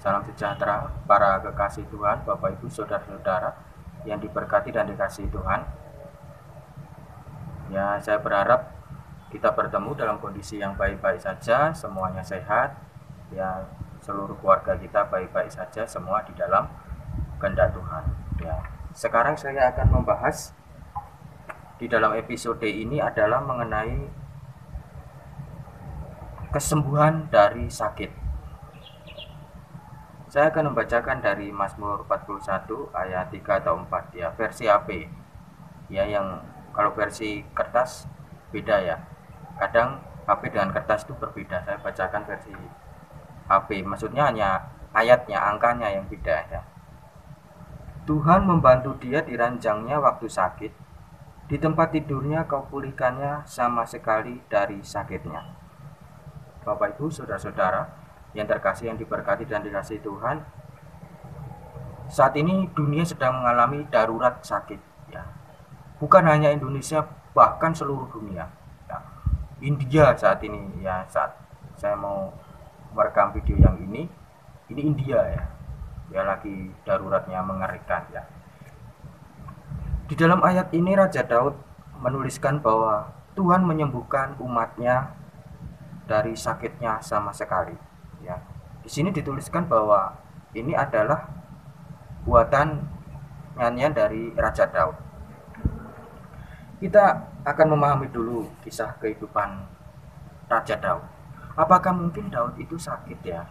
Salam sejahtera para kekasih Tuhan, Bapak Ibu, Saudara-saudara yang diberkati dan dikasihi Tuhan. Ya, saya berharap kita bertemu dalam kondisi yang baik-baik saja, semuanya sehat. Ya, seluruh keluarga kita baik-baik saja, semua di dalam kehendak Tuhan. Ya, sekarang saya akan membahas di dalam episode ini adalah mengenai kesembuhan dari sakit. Saya akan membacakan dari Mazmur 41 ayat 3 atau 4 ya, versi HP. Ya, yang kalau versi kertas beda ya. Kadang HP dengan kertas itu berbeda. Saya bacakan versi HP. Maksudnya hanya ayatnya, angkanya yang beda ya. Tuhan membantu dia di ranjangnya waktu sakit. Di tempat tidurnya kau pulihkannya sama sekali dari sakitnya. Bapak Ibu, saudara-saudara yang terkasih, yang diberkati dan dikasihi Tuhan, saat ini dunia sedang mengalami darurat sakit ya. Bukan hanya Indonesia, bahkan seluruh dunia ya. India saat ini ya, saat saya mau merekam video yang ini India ya. Ya, lagi daruratnya mengerikan ya. Di dalam ayat ini Raja Daud menuliskan bahwa Tuhan menyembuhkan umatnya dari sakitnya sama sekali ya. Di sini dituliskan bahwa ini adalah buatan nyanyian dari Raja Daud. Kita akan memahami dulu kisah kehidupan Raja Daud. Apakah mungkin Daud itu sakit ya?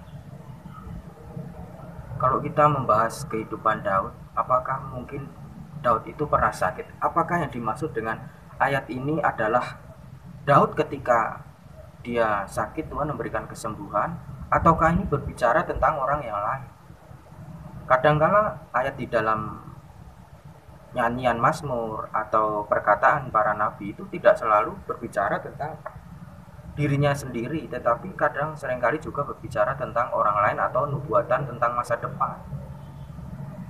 Kalau kita membahas kehidupan Daud, apakah mungkin Daud itu pernah sakit? Apakah yang dimaksud dengan ayat ini adalah Daud ketika dia sakit Tuhan memberikan kesembuhan, ataukah ini berbicara tentang orang yang lain? Kadangkala ayat di dalam nyanyian Mazmur atau perkataan para nabi itu tidak selalu berbicara tentang dirinya sendiri, tetapi kadang seringkali juga berbicara tentang orang lain atau nubuatan tentang masa depan.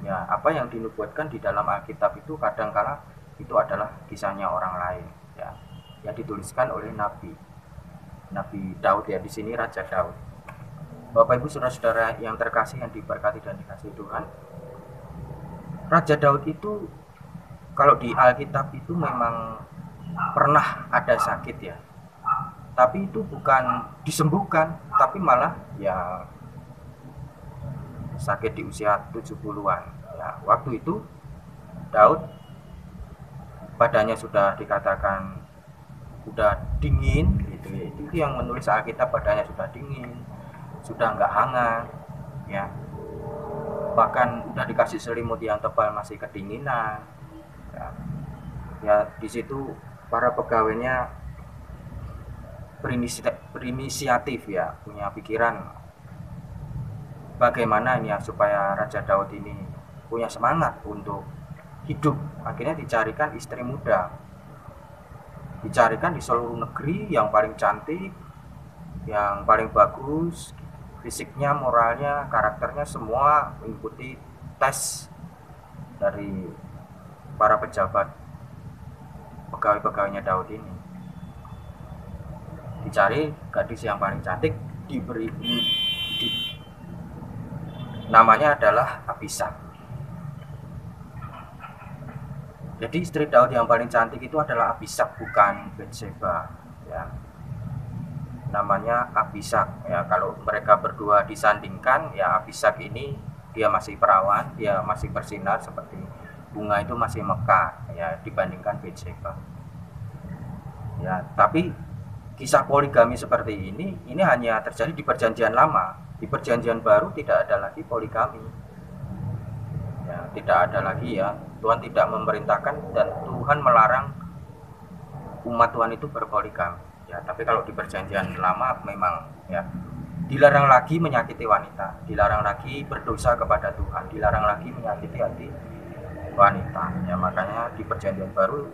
Ya, apa yang dinubuatkan di dalam Alkitab itu kadangkala itu adalah kisahnya orang lain ya, yang dituliskan oleh Nabi Daud ya, di sini Raja Daud. Bapak Ibu saudara-saudara yang terkasih, yang diberkati dan dikasihi Tuhan, Raja Daud itu kalau di Alkitab itu memang pernah ada sakit ya, tapi itu bukan disembuhkan, tapi malah ya sakit di usia 70-an ya. Waktu itu Daud badannya sudah dikatakan sudah dingin gitu ya. Itu yang menulis Alkitab, badannya sudah dingin, sudah nggak hangat ya, bahkan udah dikasih selimut yang tebal masih kedinginan ya. Ya, di situ para pegawainya berinisiatif ya, punya pikiran bagaimana ini ya supaya Raja Daud ini punya semangat untuk hidup. Akhirnya dicarikan istri muda, dicarikan di seluruh negeri yang paling cantik, yang paling bagus, fisiknya, moralnya, karakternya, semua mengikuti tes dari para pejabat pegawai-pegawainya Daud ini. Dicari gadis yang paling cantik, namanya adalah Abishag. Jadi istri Daud yang paling cantik itu adalah Abishag, bukan Bathsheba ya. Namanya Abishag ya. Kalau mereka berdua disandingkan ya, Abishag ini dia masih perawan, dia masih bersinar seperti bunga itu masih mekar ya, dibandingkan Bathsheba ya. Tapi kisah poligami seperti ini hanya terjadi di Perjanjian Lama. Di Perjanjian Baru tidak ada lagi poligami ya, tidak ada lagi ya. Tuhan tidak memerintahkan dan Tuhan melarang umat Tuhan itu berpoligami ya. Tapi kalau di Perjanjian Lama memang ya, dilarang lagi menyakiti wanita, dilarang lagi berdosa kepada Tuhan, dilarang lagi menyakiti hati wanita ya. Makanya di Perjanjian Baru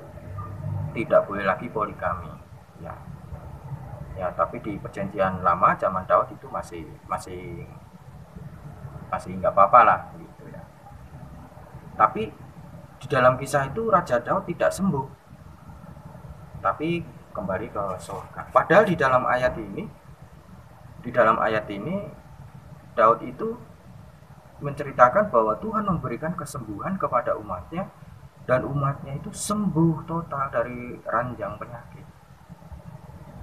tidak boleh lagi poligami ya. Ya, tapi di Perjanjian Lama zaman Daud itu masih nggak apa-apa lah gitu ya. Tapi di dalam kisah itu Raja Daud tidak sembuh, tapi kembali ke surga. Padahal di dalam ayat ini Daud itu menceritakan bahwa Tuhan memberikan kesembuhan kepada umatnya, dan umatnya itu sembuh total dari ranjang penyakit.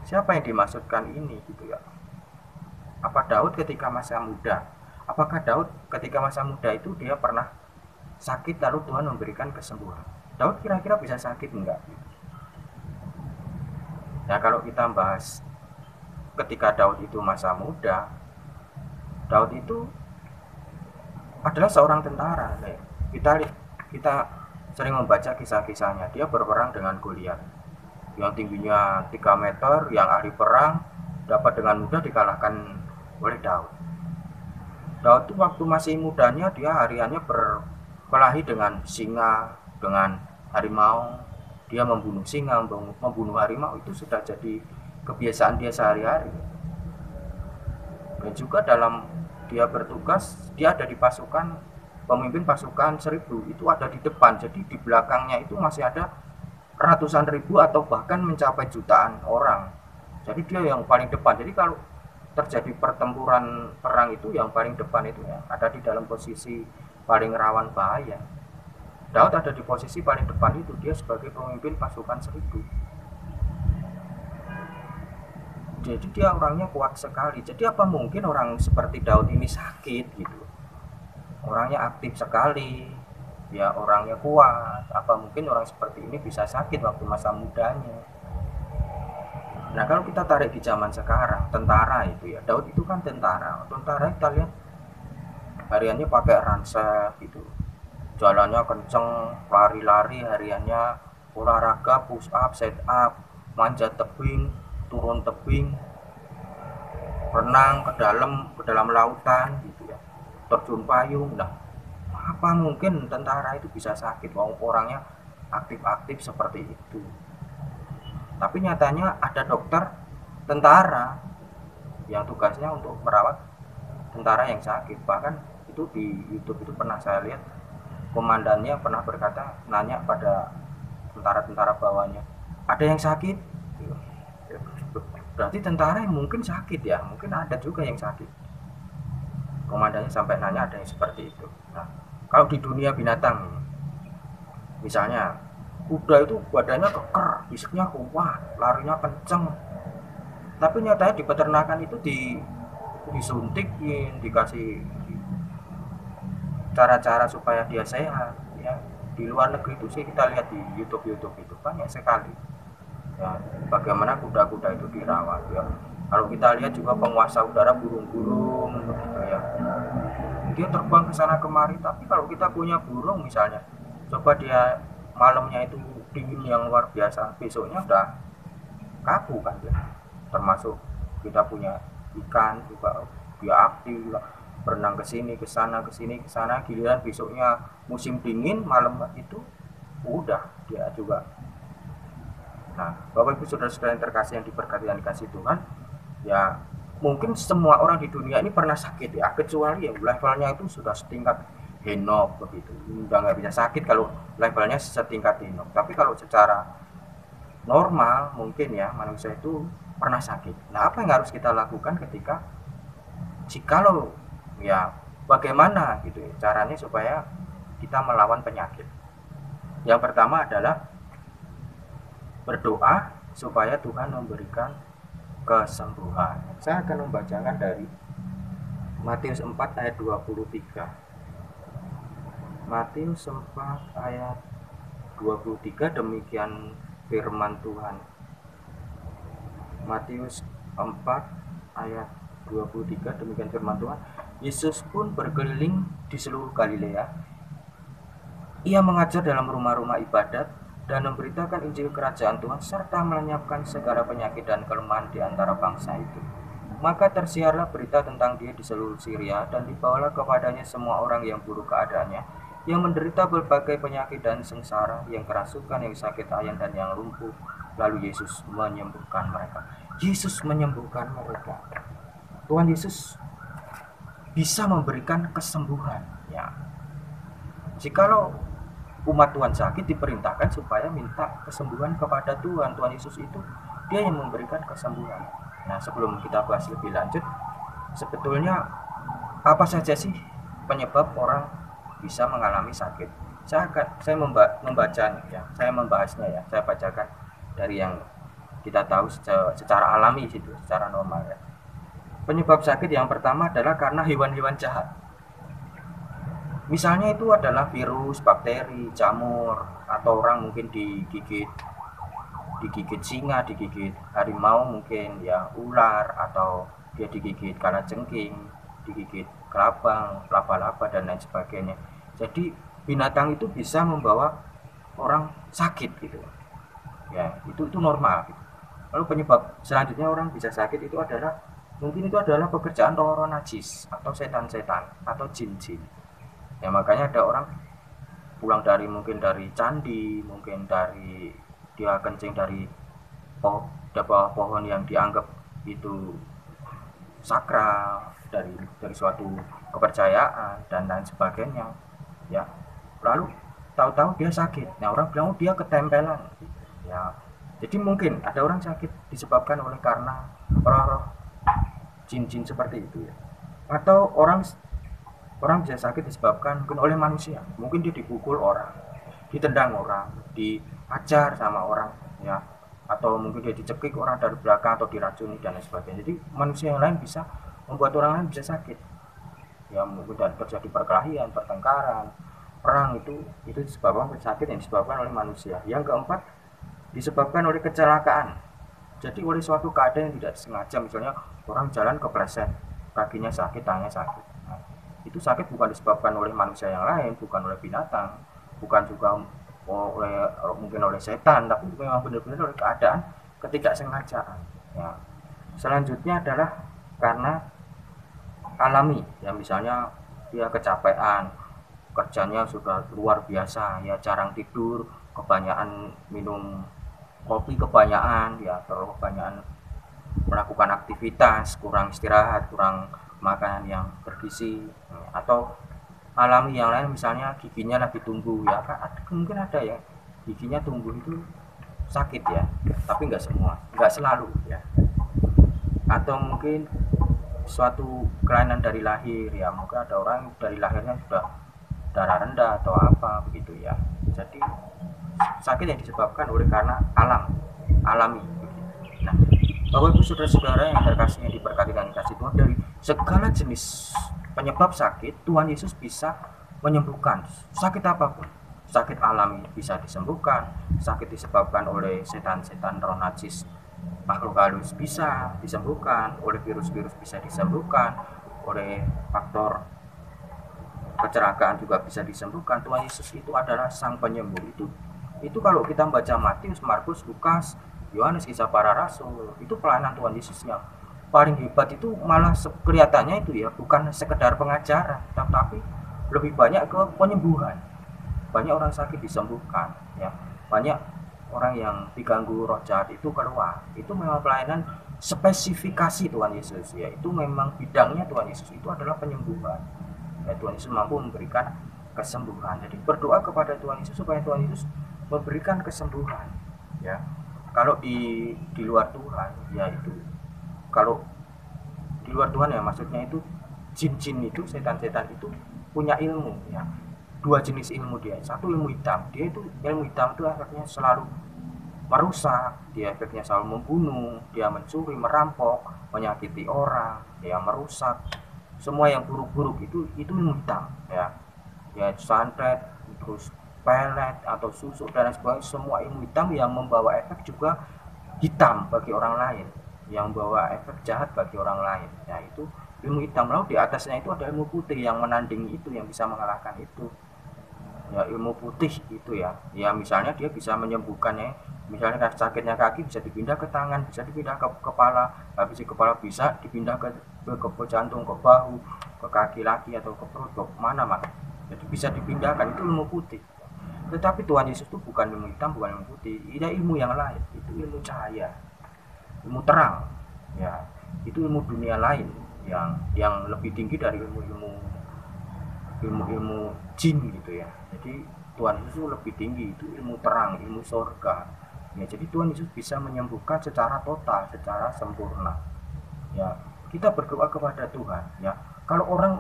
Siapa yang dimaksudkan ini gitu ya? Apa Daud ketika masa muda? Apakah Daud ketika masa muda itu dia pernah sakit lalu Tuhan memberikan kesembuhan? Daud kira-kira bisa sakit enggak? Nah, kalau kita bahas ketika Daud itu masa muda, Daud itu adalah seorang tentara. Kita sering membaca kisah-kisahnya. Dia berperang dengan Goliat yang tingginya 3 meter, yang ahli perang, dapat dengan mudah dikalahkan oleh Daud. Daud itu waktu masih mudanya dia hariannya berkelahi dengan singa, dengan harimau. Dia membunuh singa, membunuh harimau, itu sudah jadi kebiasaan dia sehari-hari. Dan juga dalam dia bertugas, dia ada di pasukan, pemimpin pasukan 1000 itu ada di depan, jadi di belakangnya itu masih ada ratusan ribu atau bahkan mencapai jutaan orang. Jadi dia yang paling depan. Jadi kalau terjadi pertempuran perang itu yang paling depan itu ya, ada di dalam posisi paling rawan bahaya. Daud ada di posisi paling depan itu, dia sebagai pemimpin pasukan 1000. Jadi dia orangnya kuat sekali. Jadi apa mungkin orang seperti Daud ini sakit gitu? Orangnya aktif sekali, ya orangnya kuat. Apa mungkin orang seperti ini bisa sakit waktu masa mudanya? Nah, kalau kita tarik di zaman sekarang, tentara itu ya, Daud itu kan tentara. Tentara kita lihat hariannya pakai ransel gitu, jalannya kenceng, lari-lari hariannya, olahraga, push up, set up, manjat tebing, turun tebing, renang ke dalam lautan gitu ya, terjun payung. Nah, apa mungkin tentara itu bisa sakit walaupun orangnya aktif-aktif seperti itu? Tapi nyatanya ada dokter tentara yang tugasnya untuk merawat tentara yang sakit. Bahkan itu di YouTube itu pernah saya lihat, komandannya pernah berkata, nanya pada tentara-tentara bawahnya, ada yang sakit? Berarti tentara yang mungkin sakit ya, mungkin ada juga yang sakit. Komandannya sampai nanya ada yang seperti itu. Nah, kalau di dunia binatang, misalnya kuda itu badannya keker, fisiknya kuat, larinya kenceng, tapi nyatanya di peternakan itu disuntikin, dikasih cara-cara supaya dia sehat ya. Di luar negeri itu sih kita lihat di YouTube itu banyak sekali ya, bagaimana kuda-kuda itu dirawat ya. Kalau kita lihat juga penguasa udara, burung-burung gitu ya, dia terbang ke sana kemari. Tapi kalau kita punya burung misalnya, coba dia malamnya itu dingin yang luar biasa, besoknya udah kaku kan ya. Termasuk kita punya ikan juga, dia aktif berenang ke sini ke sana ke sini ke sana, giliran besoknya musim dingin malam itu udah dia juga. Nah, Bapak Ibu Saudara-saudara yang terkasih, yang diberkati dan dikasih Tuhan, ya mungkin semua orang di dunia ini pernah sakit ya, kecuali yang levelnya itu sudah setingkat Henok begitu, udah nggak bisa sakit kalau levelnya setingkat Henok. Tapi kalau secara normal mungkin ya manusia itu pernah sakit. Nah, apa yang harus kita lakukan ketika jikalau ya, bagaimana gitu ya, caranya supaya kita melawan penyakit? Yang pertama adalah berdoa supaya Tuhan memberikan kesembuhan. Saya akan membacakan dari Matius 4 ayat 23. Matius 4 ayat 23, demikian firman Tuhan. Matius 4 ayat 23, demikian firman Tuhan. Yesus pun berkeliling di seluruh Galilea. Ia mengajar dalam rumah-rumah ibadat dan memberitakan Injil Kerajaan Tuhan, serta melenyapkan segala penyakit dan kelemahan di antara bangsa itu. Maka tersiarlah berita tentang dia di seluruh Syria, dan dibawalah kepadanya semua orang yang buruk keadaannya, yang menderita berbagai penyakit dan sengsara, yang kerasukan, yang sakit ayan, dan yang lumpuh. Lalu Yesus menyembuhkan mereka. Yesus menyembuhkan mereka. Tuhan Yesus bisa memberikan kesembuhan ya. Jikalau umat Tuhan sakit, diperintahkan supaya minta kesembuhan kepada Tuhan. Tuhan Yesus itu dia yang memberikan kesembuhan. Nah, sebelum kita bahas lebih lanjut, sebetulnya apa saja sih penyebab orang bisa mengalami sakit. Saya membaca ya, saya membahasnya ya, saya bacakan dari yang kita tahu secara alami situ, secara normal ya. Penyebab sakit yang pertama adalah karena hewan-hewan jahat. Misalnya itu adalah virus, bakteri, jamur, atau orang mungkin digigit singa, digigit harimau mungkin ya, ular, atau dia digigit kalajengking, digigit kelabang, laba-laba dan lain sebagainya. Jadi binatang itu bisa membawa orang sakit gitu. Ya, itu normal gitu. Lalu penyebab selanjutnya orang bisa sakit itu adalah mungkin itu adalah pekerjaan roh-roh najis atau setan-setan atau jin-jin. Ya makanya ada orang pulang dari mungkin dari candi, mungkin dari dia kencing dari bawah pohon yang dianggap itu sakral, dari suatu kepercayaan dan lain sebagainya ya, lalu tahu-tahu dia sakit. Nah orang bilang dia ketempelan ya. Jadi mungkin ada orang sakit disebabkan oleh karena roh-roh jin-jin seperti itu ya, atau orang bisa sakit disebabkan mungkin oleh manusia, mungkin dia dipukul orang, ditendang orang, diajar sama orang ya, atau mungkin dia dicekik orang dari belakang atau diracuni dan lain sebagainya. Jadi manusia yang lain bisa membuat orang lain bisa sakit ya, mungkin terjadi perkelahian, pertengkaran, perang, itu disebabkan sakit yang disebabkan oleh manusia. Yang keempat, disebabkan oleh kecelakaan. Jadi oleh suatu keadaan yang tidak sengaja, misalnya orang jalan kepleset, kakinya sakit, tangannya sakit. Nah, itu sakit bukan disebabkan oleh manusia yang lain, bukan oleh binatang, bukan juga mungkin oleh setan, tapi memang benar-benar oleh keadaan ketidaksengajaan ya. Selanjutnya adalah karena alami ya, misalnya dia kecapean, kerjanya sudah luar biasa ya, jarang tidur, kebanyakan minum kopi, kebanyakan ya, terlalu kebanyakan melakukan aktivitas, kurang istirahat, kurang makanan yang bergizi, atau alami yang lain, misalnya giginya lagi tumbuh ya, mungkin ada ya giginya tumbuh itu sakit ya, tapi nggak semua, nggak selalu ya. Atau mungkin suatu kelainan dari lahir ya, mungkin ada orang dari lahirnya sudah darah rendah atau apa begitu ya. Jadi sakit yang disebabkan oleh karena alami. Nah, Bapak Ibu saudara-saudara yang terkasih, yang diberkati dan dikasih Tuhan, dari segala jenis penyebab sakit Tuhan Yesus bisa menyembuhkan sakit apapun. Sakit alami bisa disembuhkan, sakit disebabkan oleh setan-setan, roh najis, makhluk halus bisa disembuhkan, oleh virus-virus bisa disembuhkan, oleh faktor kecelakaan juga bisa disembuhkan. Tuhan Yesus itu adalah sang penyembuh. Itu kalau kita baca Matius, Markus, Lukas, Yohanes, Kisah Para Rasul, itu pelayanan Tuhan Yesus yang paling hebat itu malah kelihatannya itu ya, bukan sekedar pengajaran, tapi lebih banyak ke penyembuhan. Banyak orang sakit disembuhkan ya, banyak orang yang diganggu roh jahat itu keluar. Itu memang pelayanan spesifikasi Tuhan Yesus ya, itu memang bidangnya Tuhan Yesus, itu adalah penyembuhan ya. Tuhan Yesus mampu memberikan kesembuhan. Jadi berdoa kepada Tuhan Yesus supaya Tuhan Yesus memberikan kesembuhan ya. Kalau di luar Tuhan ya, itu kalau di luar Tuhan ya, maksudnya itu jin-jin itu, setan-setan itu punya ilmu ya, dua jenis ilmu dia. Satu ilmu hitam, dia itu ilmu hitam itu efeknya selalu merusak, dia efeknya selalu membunuh, dia mencuri, merampok, menyakiti orang ya, merusak semua yang buruk-buruk, itu ilmu hitam ya. Ya santet, terus pelet atau susuk dan sebagainya, semua ilmu hitam yang membawa efek juga hitam bagi orang lain, yang membawa efek jahat bagi orang lain ya, itu ilmu hitam. Lalu di atasnya itu ada ilmu putih yang menandingi itu, yang bisa mengalahkan itu ya. Ilmu putih itu ya, misalnya dia bisa menyembuhkannya, misalnya sakitnya kaki bisa dipindah ke tangan, bisa dipindah ke kepala, habis kepala bisa dipindah ke jantung, ke bahu, ke kaki lagi, atau ke perut, ke mana-mana, jadi bisa dipindahkan. Itu ilmu putih. Tetapi Tuhan Yesus itu bukan ilmu hitam, bukan ilmu putih, itu ilmu yang lain, itu ilmu cahaya, ilmu terang ya. Itu ilmu dunia lain yang lebih tinggi dari ilmu jin gitu ya. Jadi Tuhan Yesus itu lebih tinggi, itu ilmu terang, ilmu surga ya. Jadi Tuhan Yesus bisa menyembuhkan secara total, secara sempurna ya. Kita berdoa kepada Tuhan ya. Kalau orang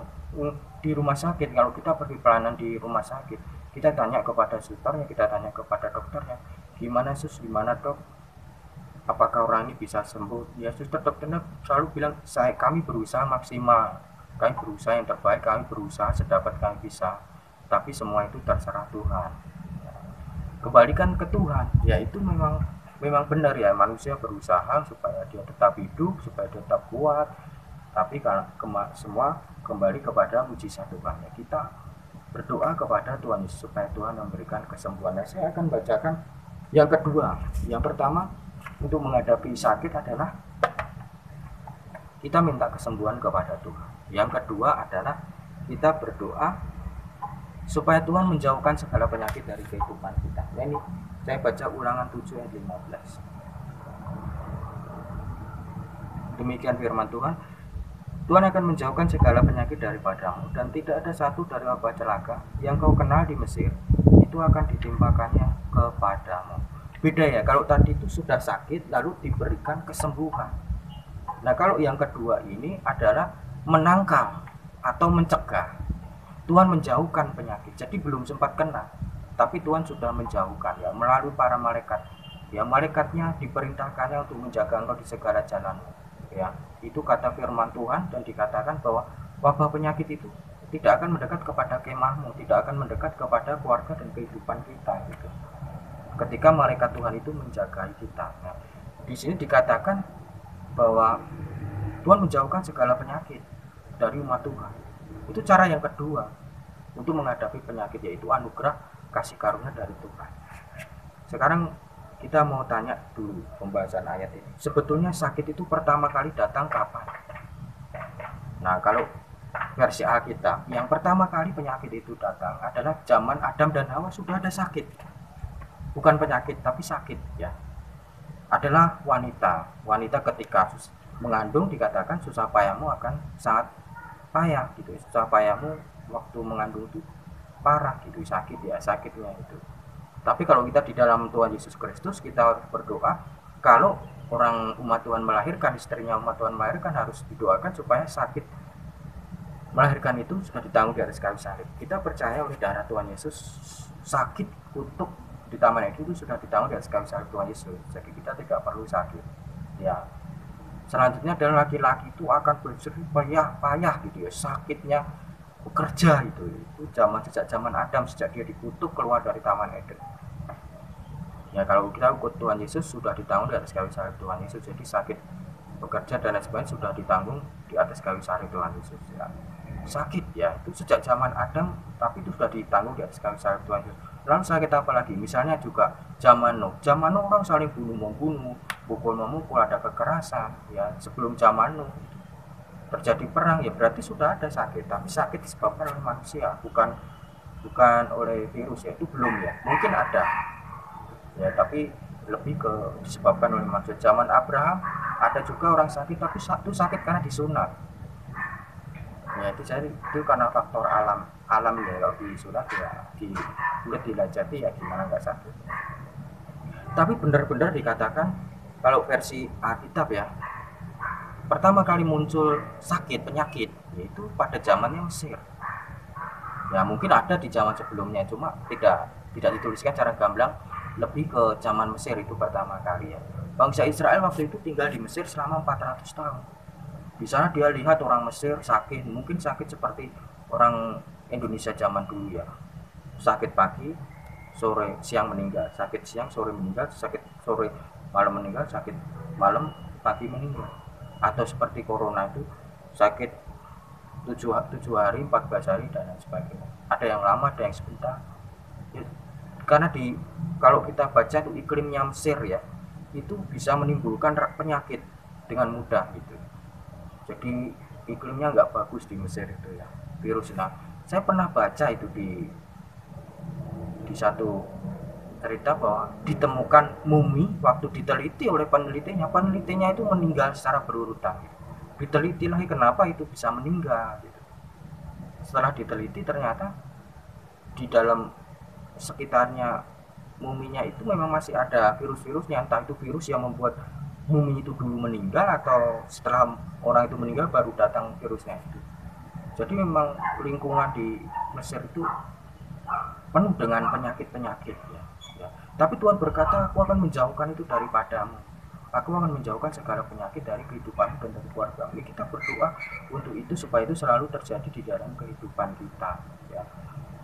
di rumah sakit, kalau kita pergi pelayanan di rumah sakit, kita tanya kepada susternya, kita tanya kepada dokternya, gimana sus, gimana dok, apakah orang ini bisa sembuh? Ya suster, dokternya selalu bilang, kami berusaha maksimal, kami berusaha yang terbaik, kami berusaha sedapat kami bisa, tapi semua itu terserah Tuhan. Kembalikan ke Tuhan, ya itu memang benar ya, manusia berusaha supaya dia tetap hidup, supaya dia tetap kuat, tapi kalau semua kembali kepada mujizat Tuhan. Ya, kita berdoa kepada Tuhan Yesus supaya Tuhan memberikan kesembuhan. Nah, saya akan bacakan yang kedua. Yang pertama, untuk menghadapi sakit adalah kita minta kesembuhan kepada Tuhan. Yang kedua adalah kita berdoa supaya Tuhan menjauhkan segala penyakit dari kehidupan kita. Nah, ini saya baca Ulangan 7 ayat 15. Demikian firman Tuhan. Tuhan akan menjauhkan segala penyakit daripadamu, dan tidak ada satu dari wabah celaka yang kau kenal di Mesir, itu akan ditimpakannya kepadamu. Beda ya, kalau tadi itu sudah sakit lalu diberikan kesembuhan. Nah, kalau yang kedua ini adalah menangkal atau mencegah. Tuhan menjauhkan penyakit, jadi belum sempat kena, tapi Tuhan sudah menjauhkan ya melalui para malaikat. Ya, malaikatnya diperintahkannya untuk menjaga engkau di segala jalan. Ya, itu kata firman Tuhan, dan dikatakan bahwa wabah penyakit itu tidak akan mendekat kepada kemahmu, tidak akan mendekat kepada keluarga dan kehidupan kita gitu. Ketika malaikat Tuhan itu menjaga kita. Nah, di sini dikatakan bahwa Tuhan menjauhkan segala penyakit dari umat Tuhan. Itu cara yang kedua untuk menghadapi penyakit, yaitu anugerah kasih karunia dari Tuhan. Sekarang kita mau tanya dulu pembahasan ayat ini. Sebetulnya sakit itu pertama kali datang kapan? Nah, kalau versi Alkitab, yang pertama kali penyakit itu datang adalah zaman Adam dan Hawa sudah ada sakit. Bukan penyakit, tapi sakit ya. Adalah wanita. Wanita ketika mengandung dikatakan susah payahmu akan sangat payah gitu. Susah payahmu waktu mengandung itu parah gitu, sakit ya, sakitnya itu. Tapi kalau kita di dalam Tuhan Yesus Kristus, kita harus berdoa. Kalau orang umat Tuhan melahirkan, istrinya umat Tuhan melahirkan, harus didoakan supaya sakit melahirkan itu sudah ditanggung di atas kayu salib. Kita percaya oleh darah Tuhan Yesus, sakit untuk di Taman Eden itu sudah ditanggung di atas kayu salib Tuhan Yesus. Jadi kita tidak perlu sakit. Ya. Selanjutnya adalah laki-laki itu akan berseri payah gitu ya, sakitnya bekerja itu sejak zaman Adam, sejak dia dikutuk keluar dari Taman Eden. Ya, kalau kita ikut Tuhan Yesus sudah ditanggung di atas kayu salib Tuhan Yesus, jadi sakit bekerja dan lain sebagainya sudah ditanggung di atas kayu salib Tuhan Yesus ya. Sakit ya, itu sejak zaman Adam, tapi itu sudah ditanggung di atas kayu salib Tuhan Yesus. Lalu sakit apa lagi? Misalnya juga zaman Nuh orang saling bunuh-membunuh, pukul-memukul, ada kekerasan ya. Sebelum zaman Nuh terjadi perang, ya berarti sudah ada sakit, tapi sakit disebabkan oleh manusia, bukan oleh virus ya, itu belum ya, mungkin ada ya, tapi lebih ke disebabkan oleh manusia. Zaman Abraham ada juga orang sakit, tapi itu sakit karena disunat ya, itu karena faktor alam ya. Kalau disunat ya kulit dilajati ya, gimana nggak sakit. Tapi benar-benar dikatakan kalau versi Alkitab ya, pertama kali muncul sakit, penyakit, yaitu pada zamannya Mesir. Ya, mungkin ada di zaman sebelumnya, cuma tidak dituliskan secara gamblang. Lebih ke zaman Mesir itu pertama kali ya. Bangsa Israel waktu itu tinggal di Mesir selama 400 tahun. Di sana dia lihat orang Mesir sakit, mungkin sakit seperti orang Indonesia zaman dulu ya. Sakit pagi, sore, siang meninggal, sakit siang, sore meninggal, sakit sore, malam meninggal, sakit malam, pagi meninggal. Atau seperti corona itu sakit 7 hari, 14 hari dan lain sebagainya. Ada yang lama, ada yang sebentar ya, karena kalau kita baca itu iklimnya Mesir ya, itu bisa menimbulkan penyakit dengan mudah gitu. Jadi iklimnya nggak bagus di Mesir itu ya, virus. Nah, saya pernah baca itu di satu cerita bahwa ditemukan mumi, waktu diteliti oleh penelitinya itu meninggal secara berurutan. Diteliti lagi kenapa itu bisa meninggal gitu. Setelah diteliti ternyata di dalam sekitarnya muminya itu memang masih ada virus-virusnya, entah itu virus yang membuat mumi itu dulu meninggal atau setelah orang itu meninggal baru datang virusnya itu. Jadi memang lingkungan di Mesir itu penuh dengan penyakit-penyakit ya. Tapi Tuhan berkata, aku akan menjauhkan itu daripadamu. Aku akan menjauhkan segala penyakit dari kehidupan dan dari keluarga. Kita berdoa untuk itu supaya itu selalu terjadi di dalam kehidupan kita.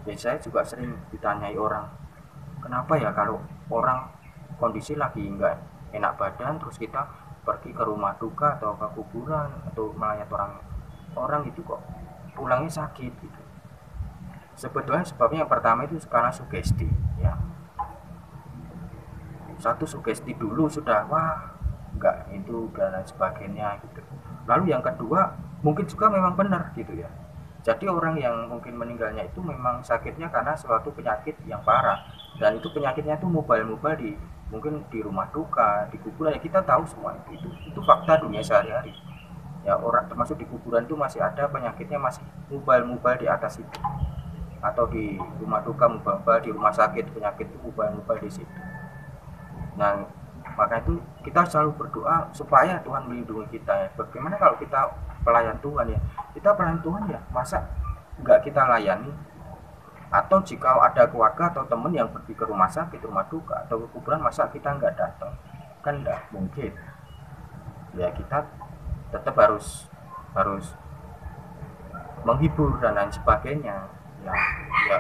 Ya, saya juga sering ditanyai orang, kenapa ya kalau orang kondisi lagi nggak enak badan, terus kita pergi ke rumah duka atau ke kuburan atau melayat orang itu kok pulangnya sakit gitu. Sebetulnya sebabnya yang pertama itu karena sugesti ya. Satu sugesti dulu sudah wah enggak itu dan lain sebagainya gitu. Lalu yang kedua mungkin juga memang benar gitu ya. Jadi orang yang mungkin meninggalnya itu memang sakitnya karena suatu penyakit yang parah, dan itu penyakitnya itu mubal-mubal di mungkin di rumah duka, di kuburan ya, kita tahu semua itu fakta dunia sehari-hari. Ya orang termasuk di kuburan itu masih ada penyakitnya masih mubal-mubal di atas itu, atau di rumah duka mubal-mubal, di rumah sakit penyakit itu mubal-mubal di situ. Nah, maka itu kita selalu berdoa supaya Tuhan melindungi kita ya. Bagaimana kalau kita pelayan Tuhan ya, kita pelayan Tuhan ya, masa nggak kita layani? Atau jika ada keluarga atau teman yang pergi ke rumah sakit, rumah duka atau ke kuburan, masa kita nggak datang? Kan nggak mungkin ya. Kita tetap harus harus menghibur dan lain sebagainya ya. Ya,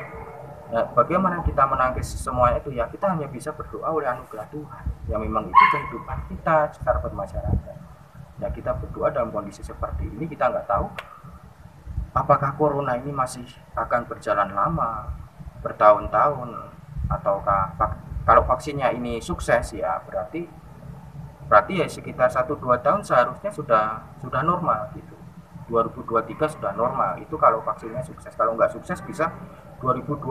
nah, bagaimana kita menangkis semua itu ya, kita hanya bisa berdoa oleh anugerah Tuhan. Ya memang itu kehidupan kita secara bermasyarakat. Ya kita berdoa dalam kondisi seperti ini, kita nggak tahu apakah corona ini masih akan berjalan lama, bertahun-tahun, ataukah kalau vaksinnya ini sukses ya berarti ya sekitar 1-2 tahun seharusnya sudah normal gitu. 2023 sudah normal itu kalau vaksinnya sukses. Kalau nggak sukses bisa 2025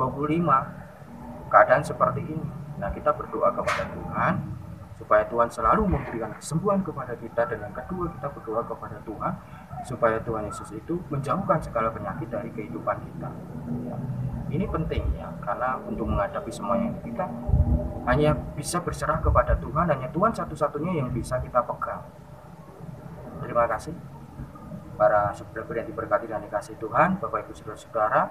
keadaan seperti ini. Nah kita berdoa kepada Tuhan supaya Tuhan selalu memberikan kesembuhan kepada kita, dan yang kedua kita berdoa kepada Tuhan supaya Tuhan Yesus itu menjauhkan segala penyakit dari kehidupan kita ya. Ini penting ya, karena untuk menghadapi semuanya kita hanya bisa berserah kepada Tuhan. Hanya Tuhan satu-satunya yang bisa kita pegang. Terima kasih para saudara yang diberkati dan dikasih Tuhan, Bapak Ibu Saudara-saudara.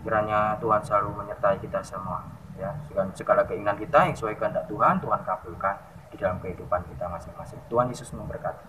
Kiranya Tuhan selalu menyertai kita semua ya, dengan segala keinginan kita yang sesuai kehendak Tuhan, Tuhan kabulkan di dalam kehidupan kita masing-masing. Tuhan Yesus memberkati.